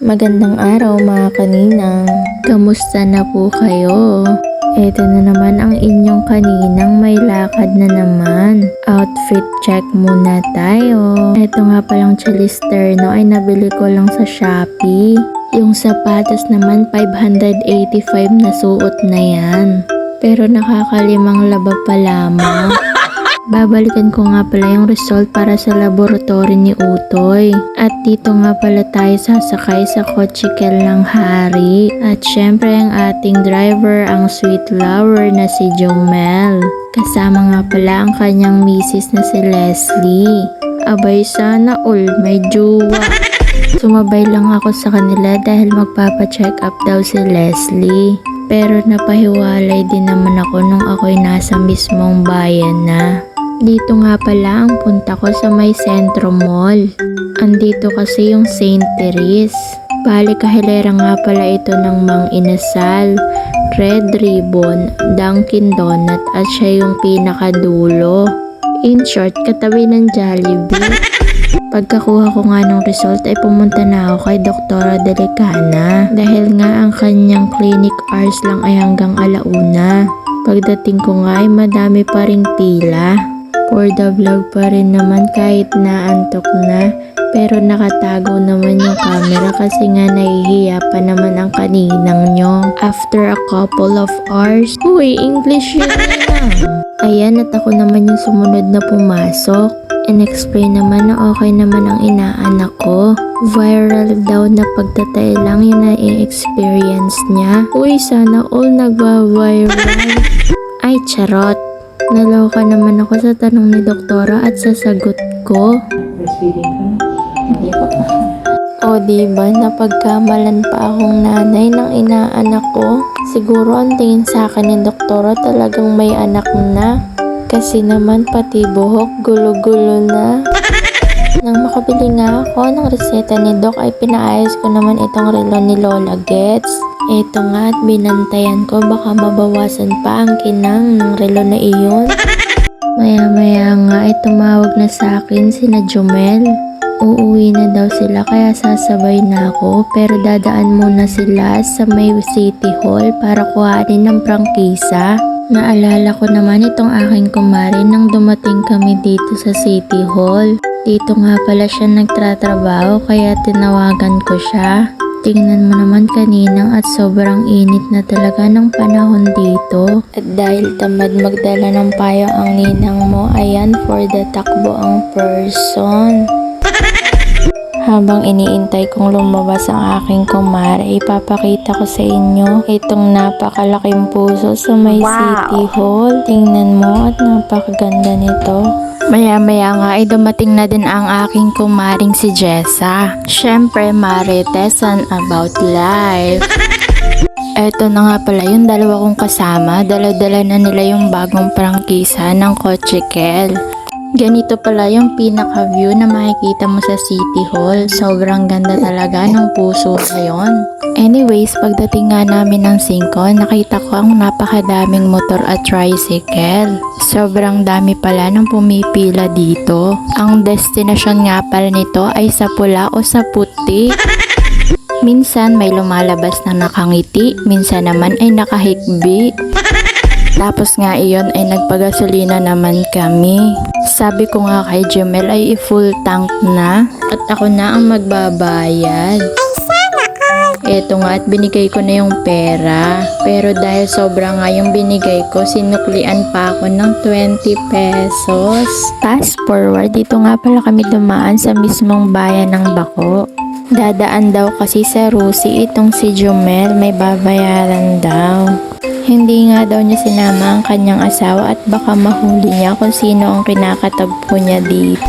Magandang araw mga kaninang. Kamusta na po kayo? Ito na naman ang inyong kaninang may lakad na naman. Outfit check muna tayo. Ito nga palang Chalister ay nabili ko lang sa Shopee. Yung sapatos naman 585 na suot na yan. Pero nakakalimang laba pa lamang. Babalikan ko nga pala yung result para sa laboratory ni Utoy. At dito nga pala tayo sasakay sa Cochikel ng Hari. At syempre ang ating driver ang sweet lover na si Jomel. Kasama nga pala ang kanyang misis na si Leslie. Abay sana all may jowa. Sumabay lang ako sa kanila dahil magpapa-check up daw si Leslie. Pero napahiwalay din naman ako nung ako'y nasa mismong bayan na. Dito nga pala ang punta ko sa may Sentro Mall. Andito kasi yung St. Therese. Bali kahilera nga pala ito ng Mang Inasal, Red Ribbon, Dunkin Donut at siya yung pinakadulo. In short, katabi ng Jollibee. Pagkakuha ko nga ng result ay pumunta na ako kay Doktora Delicana dahil nga ang kanyang clinic hours lang ay hanggang 1:00. Pagdating ko nga ay madami pa ring pila. For the vlog pa rin naman kahit naantok na, pero nakatago naman yung camera kasi nga nahihiya pa naman ang kaninang nyo. After a couple of hours, uy, English yun lang. Ayan at ako naman yung sumunod na pumasok. In-explain naman na okay naman ang inaanak ko. Viral daw na pagtatay lang yung na-experience niya. Uy, sana all nagwa-viral. Ay, charot. Naloka naman ako sa tanong ni Doktora at sa sagot ko. Breastfeeding ka? Hindi pa. O diba, napagkamalan pa akong nanay ng inaanak ko. Siguro ang tingin sa akin ni Doktora talagang may anak na. Kasi naman pati buhok gulo-gulo na. Nang makabili nga ako ng reseta ni Doc ay pinaayos ko naman itong relo ni Lola Gets. Ito nga at binantayan ko baka mabawasan pa ang kinang ng relo na iyon. Maya-maya nga ay tumawag na sa akin sina Jomel. Uuwi na daw sila kaya sasabay na ako pero dadaan muna sila sa may City Hall para kuhanin ng prangkisa. Naalala ko naman itong aking kumare nang dumating kami dito sa City Hall. Dito nga pala siya nagtratrabaho kaya tinawagan ko siya. Tingnan mo naman kaninang at sobrang init na talaga ng panahon dito. At dahil tamad magdala ng payo ang ninang mo, ayan for the takbo ang person. Habang iniintay kong lumabas ang aking kumare, ipapakita ko sa inyo itong napakalaking puso sa may City Hall. Tingnan mo at napakaganda nito. Maya-maya nga ay dumating na din ang aking kumaring si Jessa. Syempre, maritesan about life. Eto na nga pala yung dalawa kong kasama. Dala-dala na nila yung bagong prangkisa ng Cochikel. Ganito pala yung pinaka-view na makikita mo sa City Hall. Sobrang ganda talaga ng puso ngayon. Anyways, pagdating nga namin ng 5, nakita ko ang napakadaming motor at tricycle. Sobrang dami pala ng pumipila dito. Ang destinasyon nga pala nito ay sa pula o sa puti. Minsan may lumalabas na nakangiti, minsan naman ay nakahikbi. Tapos nga iyon ay nagpagasolina naman kami. Sabi ko nga kay Jomel ay i-full tank na at ako na ang magbabayad. Eto nga at binigay ko na yung pera. Pero dahil sobra nga yung binigay ko, sinuklian pa ako ng 20 pesos. Fast forward, dito nga pala kami dumaan sa mismong bayan ng Bako. Dadaan daw kasi sa Rusi itong si Jomel, may babayaran daw. Hindi nga daw niya sinama ang kanyang asawa at baka mahuli niya kung sino ang kinakatagpo niya dito.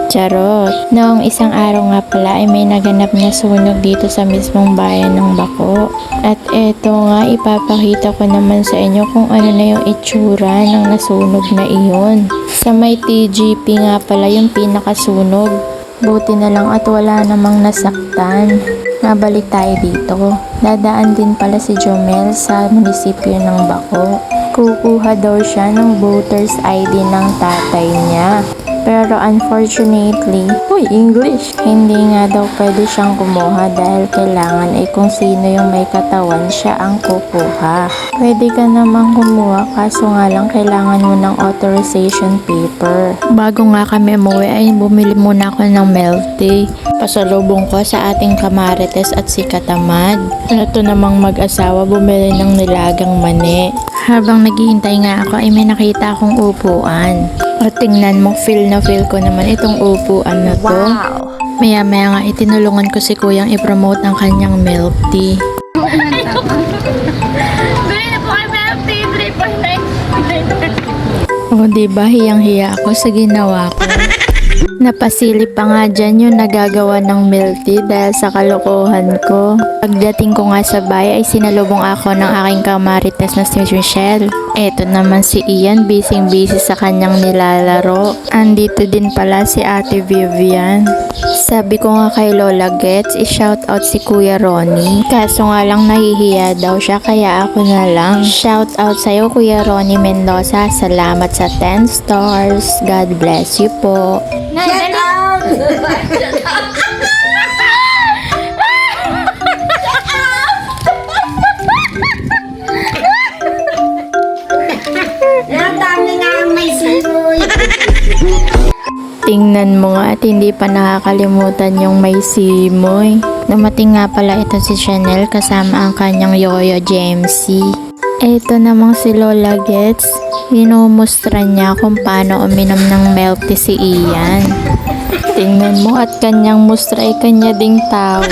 Charot! Noong isang araw nga pala ay may naganap na sunog dito sa mismong bayan ng Bako. At eto nga ipapakita ko naman sa inyo kung ano na yung itsura ng nasunog na iyon. Sa may TGP nga pala yung pinakasunog. Buti na lang at wala namang nasaktan. Nabalik tayo dito. Dadaan din pala si Jomel sa munisipyo ng Bako. Kukuha daw siya ng voter's ID ng tatay niya. Pero unfortunately, English! Hindi nga daw pwede siyang kumuha dahil kailangan ay kung sino yung may katawan siya ang kukuha. Pwede ka namang kumuha kaso nga lang kailangan mo ng authorization paper. Bago nga kami umuwi ay bumili muna ako ng milk tea. Pasalubong ko sa ating kamarites at si Katamad. Ito namang mag-asawa bumili ng nilagang mani. Habang naghihintay nga ako ay may nakita akong upuan. At tingnan mo, feel ko naman itong upuan na to. Maya-maya nga itinulungan ko si Kuyang i-promote ang kanyang milk tea. O diba, hiyang-hiya ako sa ginawa ko. Napasilip pa nga dyan yung nagagawa ng milk tea dahil sa kalokohan ko. Pagdating ko nga sa bahay ay sinalubong ako ng aking kamarites na si Michelle. Eto naman si Ian, busy sa kanyang nilalaro. Andito din pala si Ate Vivian. Sabi ko nga kay Lola Gets, i-shoutout si Kuya Ronnie. Kaso nga lang nahihiya daw siya kaya ako na lang. Shoutout sa'yo Kuya Ronnie Mendoza. Salamat sa 10 stars. God bless you po. Tingnan mo nga at hindi pa nakakalimutan yung may simoy. Dumating nga pala ito si Chanel kasama ang kanyang yoyo Jamesy. Ito namang si Lola Gets. Minumustra niya kung paano uminom ng milk tea si Ian. Tingnan mo at kanyang mustra ay kanya ding tawa.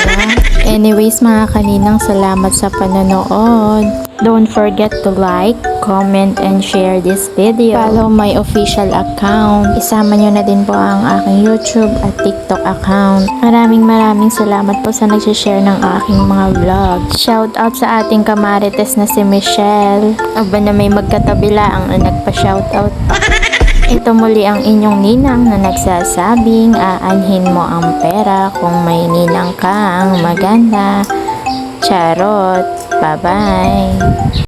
Anyways mga kaninang, salamat sa panonood. Don't forget to like, comment, and share this video. Follow my official account. Isama nyo na din po ang aking YouTube at TikTok account. Maraming salamat po sa nagsishare ng aking mga vlog. Shout out sa ating kamarites na si Michelle. Aba na may magkatabila ang nagpa-shoutout pa. Ito muli ang inyong ninang na nagsasabing aanhin mo ang pera kung may ninang kang maganda. Charot! Bye-bye!